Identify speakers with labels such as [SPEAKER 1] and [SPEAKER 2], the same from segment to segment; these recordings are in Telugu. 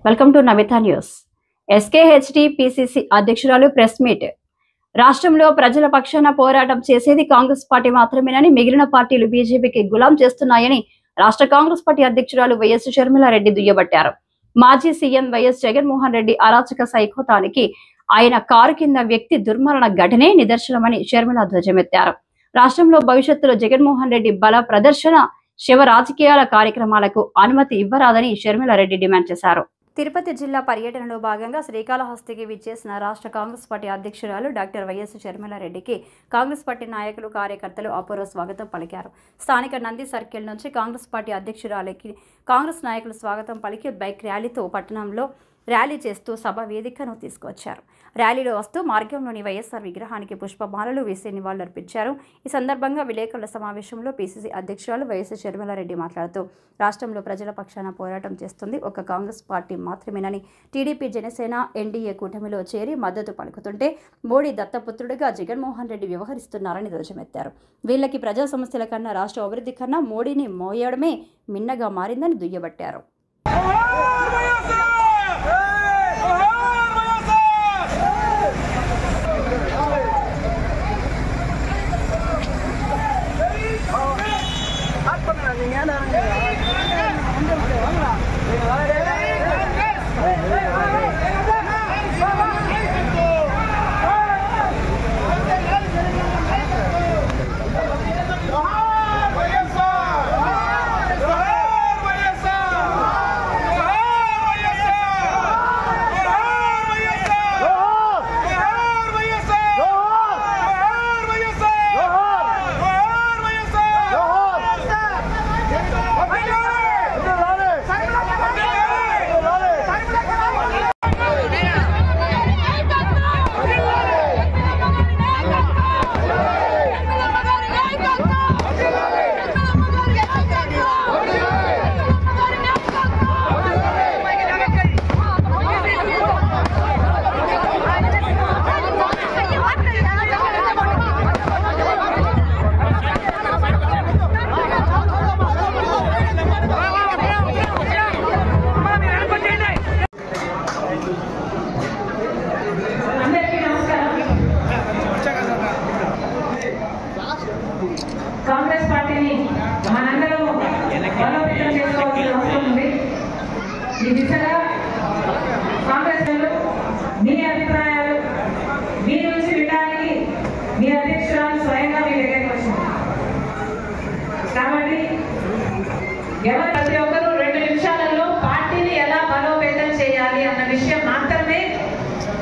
[SPEAKER 1] Welcome to Namita news. ఎస్కేహెచ్డి పిసిసి అధ్యక్షురాలు ప్రెస్ మీట్. రాష్ట్రంలో ప్రజల పక్షాన పోరాటం చేసేది కాంగ్రెస్ పార్టీ మాత్రమేనని, మిగిలిన పార్టీలు బీజేపీకి గులాం చేస్తున్నాయని రాష్ట్ర కాంగ్రెస్ పార్టీ అధ్యక్షురాలు వైఎస్ షర్మిలారెడ్డి దుయ్యబట్టారు. మాజీ సీఎం వైఎస్ జగన్మోహన్ రెడ్డి అరాచక సైకోతానికి ఆయన కారు కింద వ్యక్తి దుర్మరణ ఘటనే నిదర్శనమని షర్మిల ధ్వజమెత్తారు. రాష్ట్రంలో భవిష్యత్తులో జగన్మోహన్ రెడ్డి బల ప్రదర్శన, శివ రాజకీయాల కార్యక్రమాలకు అనుమతి ఇవ్వరాదని షర్మిలారెడ్డి డిమాండ్ చేశారు. తిరుపతి జిల్లా పర్యటనలో భాగంగా శ్రీకాళహస్తికి విచ్చేసిన రాష్ట్ర కాంగ్రెస్ పార్టీ అధ్యక్షురాలు డాక్టర్ వైఎస్ షర్మిలారెడ్డికి కాంగ్రెస్ పార్టీ నాయకులు, కార్యకర్తలు అపూర్వ స్వాగతం పలికారు. స్థానిక నంది సర్కిల్ నుంచి కాంగ్రెస్ పార్టీ అధ్యక్షురాలికి కాంగ్రెస్ నాయకులు స్వాగతం పలికి బైక్ ర్యాలీతో పట్టణంలో ర్యాలీ చేస్తూ సభ వేదికను తీసుకొచ్చారు. ర్యాలీలో వస్తూ మార్గంలోని వైఎస్ఆర్ విగ్రహానికి పుష్పమాలలు వేసి నివాళులర్పించారు. ఈ సందర్భంగా విలేకరుల సమావేశంలో పిసిసి అధ్యక్షురాలు వైఎస్ షర్మిలారెడ్డి మాట్లాడుతూ, రాష్ట్రంలో ప్రజల పక్షాన పోరాటం చేస్తుంది ఒక కాంగ్రెస్ పార్టీ మాత్రమేనని, టీడీపీ, జనసేన, ఎన్డీఏ కూటమిలో చేరి మద్దతు పలుకుతుంటే మోడీ దత్తపుత్రుడిగా జగన్మోహన్ రెడ్డి వ్యవహరిస్తున్నారని ధ్వజమెత్తారు. వీళ్ళకి ప్రజా సమస్యల కన్నా రాష్ట్ర అభివృద్ధి కన్నా మోడీని మోయడమే మిన్నగా మారిందని దుయ్యబట్టారు.
[SPEAKER 2] కాంగ్రెస్ పార్టీని మనందరం బలోపేతం చేసుకోవాల్సిన అవసరం ఉంది. ఈ దిశగా కాంగ్రెస్ మీ అభిప్రాయాలు మీ నుంచి వినడానికి మీ అధ్యక్షురాలు స్వయంగా మీ దగ్గరికి వచ్చింది కాబట్టి ప్రతి ఒక్కరూ 2 నిమిషాలలో పార్టీని ఎలా బలోపేతం చేయాలి అన్న విషయం మాత్రమే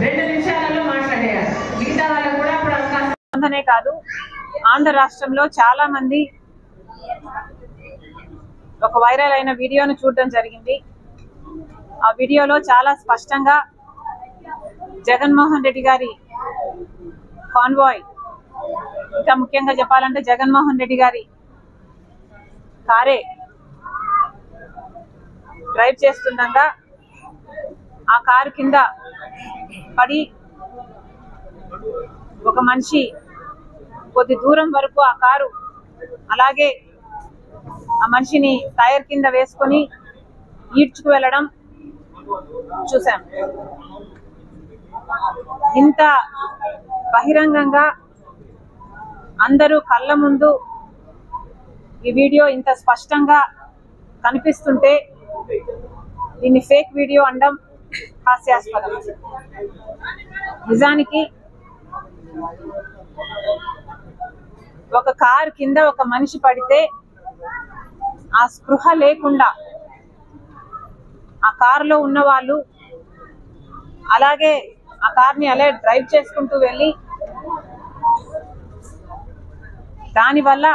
[SPEAKER 2] 2 నిమిషాలలో మాట్లాడేయాలి. మిగతా వాళ్ళకు కూడా అప్పుడు అవకాశం
[SPEAKER 3] కాదు. ఆంధ్ర రాష్ట్రంలో చాలా మంది ఒక వైరల్ అయిన వీడియోను చూడడం జరిగింది. ఆ వీడియోలో చాలా స్పష్టంగా జగన్మోహన్ రెడ్డి గారి కాన్వాయ్, ఇంకా ముఖ్యంగా చెప్పాలంటే జగన్మోహన్ రెడ్డి గారి కారే డ్రైవ్ చేస్తుండగా ఆ కారు కింద పడి ఒక మనిషి కొద్ది దూరం వరకు ఆ కారు అలాగే ఆ మనిషిని టైర్ కింద వేసుకొని ఈడ్చుకు వెళ్ళడం చూసాం. ఇంత బహిరంగంగా అందరూ కళ్ళ ముందు ఈ వీడియో ఇంత స్పష్టంగా కనిపిస్తుంటే దీన్ని ఫేక్ వీడియో అనడం హాస్యాస్పదం. నిజానికి ఒక కారు కింద ఒక మనిషి పడితే ఆ స్పృహ లేకుండా ఆ కారులో ఉన్న వాళ్ళు అలాగే ఆ కార్ని అలా డ్రైవ్ చేసుకుంటూ వెళ్ళి దానివల్ల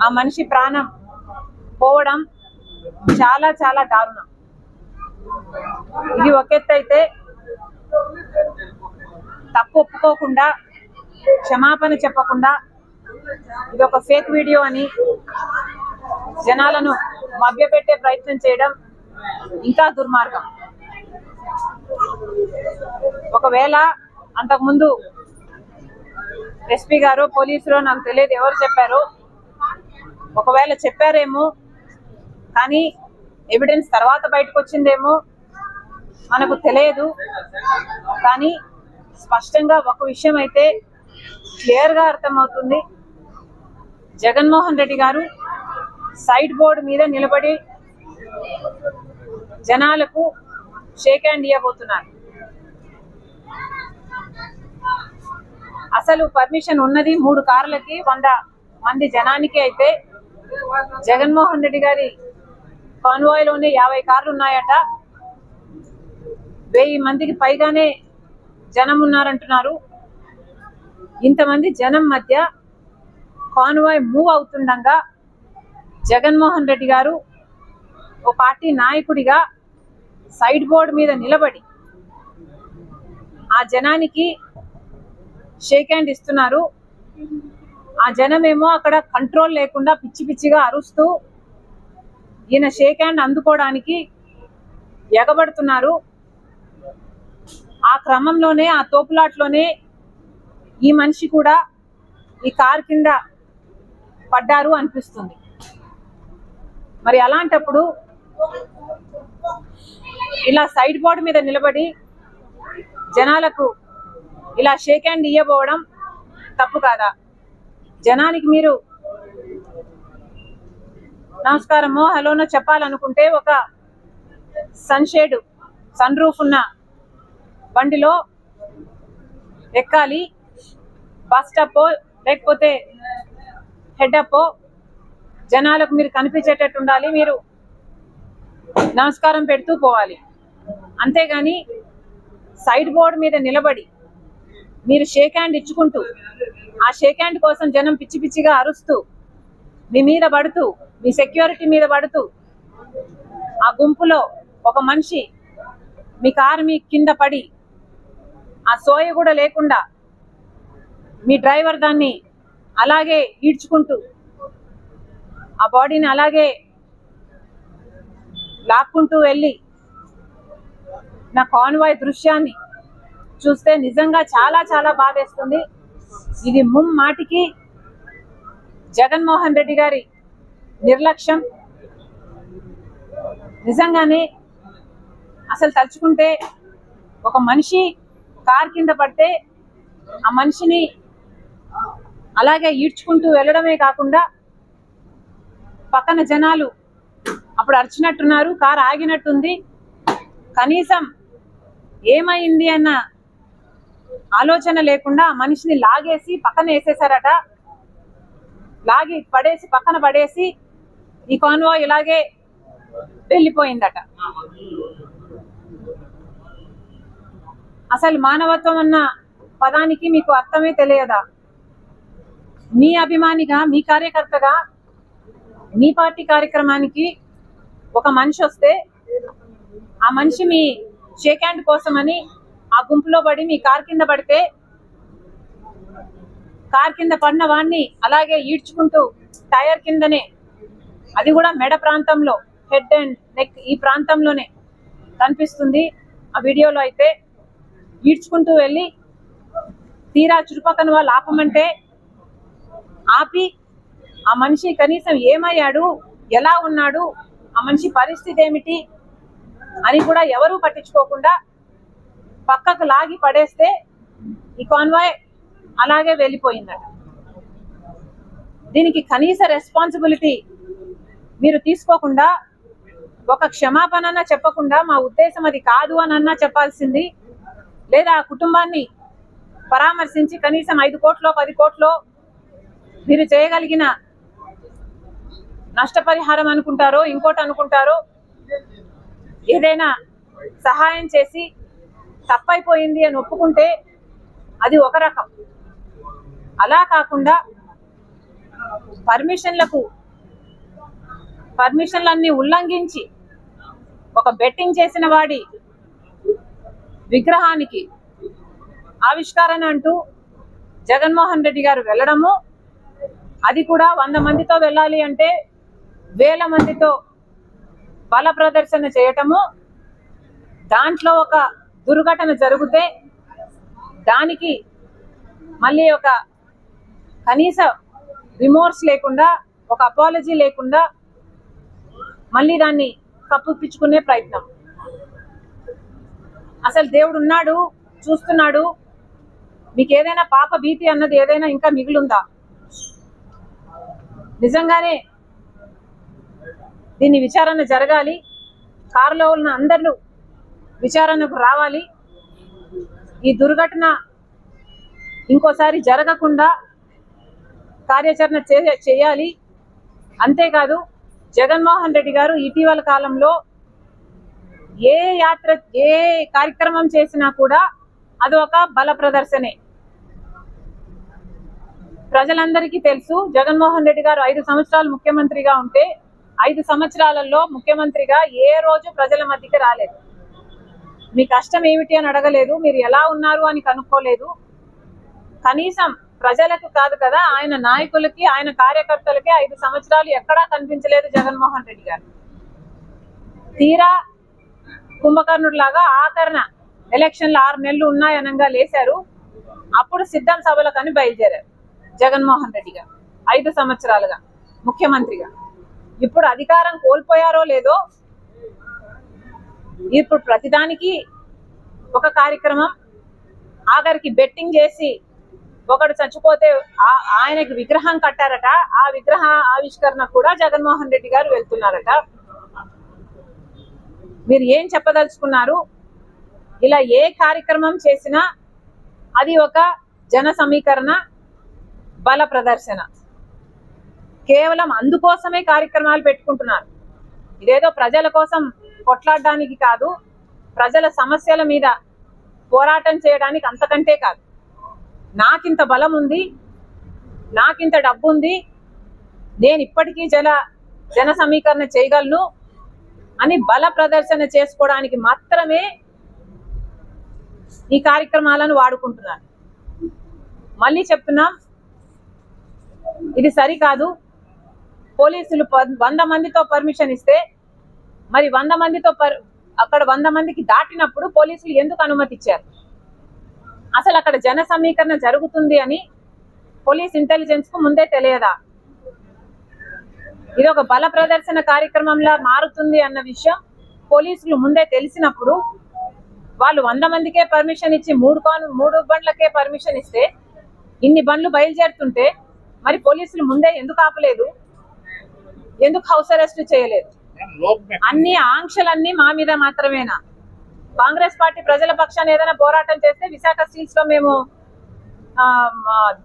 [SPEAKER 3] ఆ మనిషి ప్రాణం పోవడం చాలా చాలా దారుణం. ఇది ఒక ఎత్తు అయితే తప్పు ఒప్పుకోకుండా, క్షమాపణ చెప్పకుండా ఇది ఒక ఫేక్ వీడియో అని జనాలను మభ్యపెట్టే ప్రయత్నం చేయడం ఇంకా దుర్మార్గం. ఒకవేళ అంతకుముందు ఎస్పీ గారు, పోలీసులు, నాకు తెలియదు ఎవరు చెప్పారు, ఒకవేళ చెప్పారేమో, కానీ ఎవిడెన్స్ తర్వాత బయటకు వచ్చిందేమో మనకు తెలియదు. కానీ స్పష్టంగా ఒక విషయం అయితే క్లియర్గా అర్థమవుతుంది. జగన్మోహన్ రెడ్డి గారు సైడ్ బోర్డు మీద నిలబడి జనాలకు షేక్ హ్యాండ్ ఇవ్వబోతున్నారు. అసలు పర్మిషన్ ఉన్నది 3 కార్లకి 100 మంది జనానికి అయితే జగన్మోహన్ రెడ్డి గారి కాన్వాయ్లోనే 50 కార్లు ఉన్నాయట. 1000 మందికి పైగానే జనం ఉన్నారంటున్నారు. ఇంతమంది జనం మధ్య కాన్వాయ్ మూవ్ అవుతుండగా జగన్మోహన్ రెడ్డి గారు ఓ పార్టీ నాయకుడిగా సైడ్ బోర్డు మీద నిలబడి ఆ జనానికి షేక్ హ్యాండ్ ఇస్తున్నారు. ఆ జనమేమో అక్కడ కంట్రోల్ లేకుండా పిచ్చి పిచ్చిగా అరుస్తూ ఈయన షేక్ హ్యాండ్ అందుకోవడానికి ఎగబడుతున్నారు. ఆ క్రమంలోనే ఆ తోపులాట్లోనే ఈ మనిషి కూడా ఈ కార్ కింద పడ్డారు అనిపిస్తుంది. మరి అలాంటప్పుడు ఇలా సైడ్ బోర్డు మీద నిలబడి జనాలకు ఇలా షేక్ హ్యాండ్ ఇవ్వబోవడం తప్పు కాదా? జనానికి మీరు నమస్కారమో హలోనో చెప్పాలనుకుంటే ఒక సన్షేడ్ సన్ రూఫ్ ఉన్న బండిలో ఎక్కాలి. బస్ స్టాప్ లేకపోతే హెడ్ అప్ జనాలకు మీరు కనిపించేటట్టు ఉండాలి. మీరు నమస్కారం పెడుతూ పోవాలి. అంతేగాని సైడ్ బోర్డు మీద నిలబడి మీరు షేక్ హ్యాండ్ ఇచ్చుకుంటూ ఆ షేక్ హ్యాండ్ కోసం జనం పిచ్చి పిచ్చిగా అరుస్తూ మీ మీద పడుతూ మీ సెక్యూరిటీ మీద పడుతూ ఆ గుంపులో ఒక మనిషి మీ కారు మీ కింద పడి ఆ సోయ కూడా లేకుండా మీ డ్రైవర్ దాన్ని అలాగే ఈడ్చుకుంటూ ఆ బాడీని అలాగే లాక్కుంటూ వెళ్ళి నా కాన్వాయ్ దృశ్యాన్ని చూస్తే నిజంగా చాలా చాలా బాధేస్తుంది. ఇది ముమ్మాటికి జగన్మోహన్ రెడ్డి గారి నిర్లక్ష్యం. నిజంగానే అసలు తలుచుకుంటే ఒక మనిషి కార్ కింద పడితే ఆ మనిషిని అలాగే ఈడ్చుకుంటూ వెళ్ళడమే కాకుండా పక్కన జనాలు అప్పుడు అరిచినట్టున్నారు, కారు ఆగినట్టుంది, కనీసం ఏమైంది అన్న ఆలోచన లేకుండా మనిషిని లాగేసి పక్కన వేసేసారట. లాగి పడేసి పక్కన పడేసి ఈ కాన్వాయ్ ఇలాగే వెళ్ళిపోయిందట. అసలు మానవత్వం అన్న పదానికి మీకు అర్థమే తెలియదా? మీ అభిమానిగా మీ కార్యకర్తగా మీ పార్టీ కార్యక్రమానికి ఒక మనిషి వస్తే ఆ మనిషి మీ షేక్ హ్యాండ్ కోసమని ఆ గుంపులో పడి మీ కార్ కింద పడితే కార్ కింద పడిన వాడిని అలాగే ఈడ్చుకుంటూ టైర్ కిందనే, అది కూడా మెడ ప్రాంతంలో, హెడ్ అండ్ నెక్ ఈ ప్రాంతంలోనే కనిపిస్తుంది ఆ వీడియోలో అయితే, ఈడ్చుకుంటూ వెళ్ళి తీరా చుట్టుపక్కన వాళ్ళు ఆపమంటే ఆపి ఆ మనిషి కనీసం ఏమయ్యాడు, ఎలా ఉన్నాడు, ఆ మనిషి పరిస్థితి ఏమిటి అని కూడా ఎవరూ పట్టించుకోకుండా పక్కకు లాగి పడేస్తే ఈ కాన్వాయ్ అలాగే వెళ్ళిపోయిందట. దీనికి కనీస రెస్పాన్సిబిలిటీ మీరు తీసుకోకుండా ఒక క్షమాపణ చెప్పకుండా మా ఉద్దేశం అది కాదు అని చెప్పాల్సింది, లేదా ఆ కుటుంబాన్ని పరామర్శించి కనీసం 5 కోట్లో 10 కోట్లో మీరు చేయగలిగిన నష్టపరిహారం అనుకుంటారో ఇంకోటి అనుకుంటారో ఏదైనా సహాయం చేసి తప్పైపోయింది అని ఒప్పుకుంటే అది ఒక రకం. అలా కాకుండా పర్మిషన్లన్నీ ఉల్లంఘించి ఒక బెట్టింగ్ చేసిన వాడి విగ్రహానికి ఆవిష్కరణ అంటూ జగన్మోహన్ రెడ్డి గారు వెళ్ళడము, అది కూడా 100 మందితో వెళ్ళాలి అంటే 1000 మందితో బల ప్రదర్శన చేయటము, దాంట్లో ఒక దుర్ఘటన జరిగితే దానికి మళ్ళీ ఒక కనీస రిమోర్స్ లేకుండా, ఒక అపాలజీ లేకుండా మళ్ళీ దాన్ని కప్పిపుచ్చుకునే ప్రయత్నం. అసలు దేవుడు ఉన్నాడు, చూస్తున్నాడు. మీకు ఏదైనా పాప భీతి అన్నది ఏదైనా ఇంకా మిగిలిందా? నిజంగానే దీన్ని విచారణ జరగాలి. కారులో ఉన్న అందరూ విచారణకు రావాలి. ఈ దుర్ఘటన ఇంకోసారి జరగకుండా కార్యాచరణ చేయాలి. అంతేకాదు జగన్మోహన్ రెడ్డి గారు ఇటీవల కాలంలో ఏ యాత్ర, ఏ కార్యక్రమం చేసినా కూడా అది ఒక బల ప్రదర్శనే. ప్రజలందరికీ తెలుసు, జగన్మోహన్ రెడ్డి గారు 5 సంవత్సరాలు ముఖ్యమంత్రిగా ఉంటే 5 సంవత్సరాలలో ముఖ్యమంత్రిగా ఏ రోజు ప్రజల మధ్యకి రాలేదు. మీ కష్టం ఏమిటి అని అడగలేదు, మీరు ఎలా ఉన్నారు అని కనుక్కోలేదు. కనీసం ప్రజలకు కాదు కదా, ఆయన నాయకులకి, ఆయన కార్యకర్తలకి 5 సంవత్సరాలు ఎక్కడా కనిపించలేదు జగన్మోహన్ రెడ్డి గారు. తీరా కుంభకర్ణుడు లాగా ఆఖరణ ఎలక్షన్లు 6 నెలలు ఉన్నాయనంగా లేశారు. అప్పుడు సిద్ధం సభలకని బయలుదేరారు జగన్మోహన్ రెడ్డి గారు 5 సంవత్సరాలుగా ముఖ్యమంత్రిగా. ఇప్పుడు అధికారం కోల్పోయారో లేదో, ఇప్పుడు ప్రతిదానికి ఒక కార్యక్రమం, ఆఖరికి బెట్టింగ్ చేసి ఒకడు చచ్చిపోతే ఆయనకి విగ్రహం కట్టారట. ఆ విగ్రహ ఆవిష్కరణ కూడా జగన్మోహన్ రెడ్డి గారు వెళ్తున్నారట. మీరు ఏం చెప్పదలుచుకున్నారు? ఇలా ఏ కార్యక్రమం చేసినా అది ఒక జన సమీకరణ, బల ప్రదర్శన. కేవలం అందుకోసమే కార్యక్రమాలు పెట్టుకుంటున్నారు. ఇదేదో ప్రజల కోసం కొట్లాడడానికి కాదు, ప్రజల సమస్యల మీద పోరాటం చేయడానికి, అంతకంటే కాదు. నాకింత బలం ఉంది, నాకింత డబ్బు ఉంది, నేను ఇప్పటికీ జన సమీకరణ చేయగలను అని బల ప్రదర్శన చేసుకోవడానికి మాత్రమే ఈ కార్యక్రమాలను వాడుకుంటున్నారు. మళ్ళీ చెప్తున్నాం, ఇది సరికాదు. పోలీసులు 100 మందితో పర్మిషన్ ఇస్తే మరి 100 మందితో అక్కడ 100 మందికి దాటినప్పుడు పోలీసులు ఎందుకు అనుమతి ఇచ్చారు? అసలు అక్కడ జన సమీకరణ జరుగుతుంది అని పోలీస్ ఇంటెలిజెన్స్ కు ముందే తెలియదా? ఇది ఒక బల ప్రదర్శన కార్యక్రమంలా మారుతుంది అన్న విషయం పోలీసులు ముందే తెలిసినప్పుడు వాళ్ళు 100 మందికే పర్మిషన్ ఇచ్చి 3 బండ్లకే పర్మిషన్ ఇస్తే ఇన్ని బండ్లు బయలుదేరుతుంటే మరి పోలీసులు ముందే ఎందుకు ఆపలేదు? ఎందుకు హౌస్ అరెస్ట్ చేయలేదు? అన్ని ఆంక్షలన్నీ మా మీద మాత్రమేనా? కాంగ్రెస్ పార్టీ ప్రజల పక్షాన్ని ఏదైనా పోరాటం చేస్తే విశాఖ స్టీల్స్ లో మేము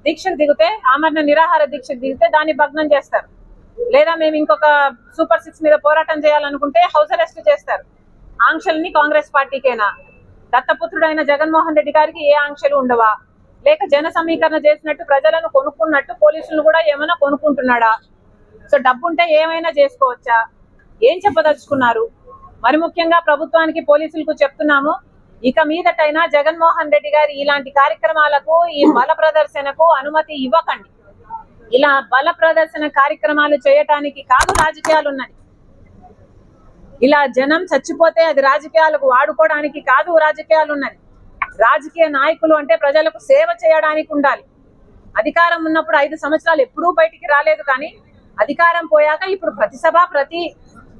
[SPEAKER 3] దీక్షకు దిగితే, ఆమరణ నిరాహార దీక్షకు దిగితే దాన్ని భగ్నం చేస్తారు. లేదా మేము ఇంకొక సూపర్ 6 మీద పోరాటం చేయాలనుకుంటే హౌస్ అరెస్ట్ చేస్తారు. ఆంక్షలన్నీ కాంగ్రెస్ పార్టీకేనా? దత్తపుత్రుడైన జగన్మోహన్ రెడ్డి గారికి ఏ ఆంక్షలు ఉండవా? లేక జన సమీకరణ చేసినట్టు ప్రజలను కొనుక్కున్నట్టు పోలీసులు కూడా ఏమైనా కొనుక్కుంటున్నాడా? సో డబ్బుంటే ఏమైనా చేసుకోవచ్చా? ఏం చెప్పదలుచుకున్నారు? మరి ముఖ్యంగా ప్రభుత్వానికి, పోలీసులకు చెప్తున్నాము, ఇక మీదటైనా జగన్మోహన్ రెడ్డి గారి ఇలాంటి కార్యక్రమాలకు, ఈ బల ప్రదర్శనకు అనుమతి ఇవ్వకండి. ఇలా బల ప్రదర్శన కార్యక్రమాలు చేయటానికి కాదు రాజకీయాలు ఉన్నది. ఇలా జనం చచ్చిపోతే అది రాజకీయాలకు వాడుకోవడానికి కాదు రాజకీయాలు ఉన్నది. రాజకీయ నాయకులు అంటే ప్రజలకు సేవ చేయడానికి ఉండాలి. అధికారం ఉన్నప్పుడు 5 సంవత్సరాలు ఎప్పుడూ బయటికి రాలేదు, కానీ అధికారం పోయాక ఇప్పుడు ప్రతి సభ,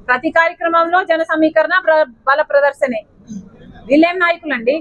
[SPEAKER 3] ప్రతి కార్యక్రమంలో జన సమీకరణ, బల ప్రదర్శనే. వీళ్ళేం నాయకులండి?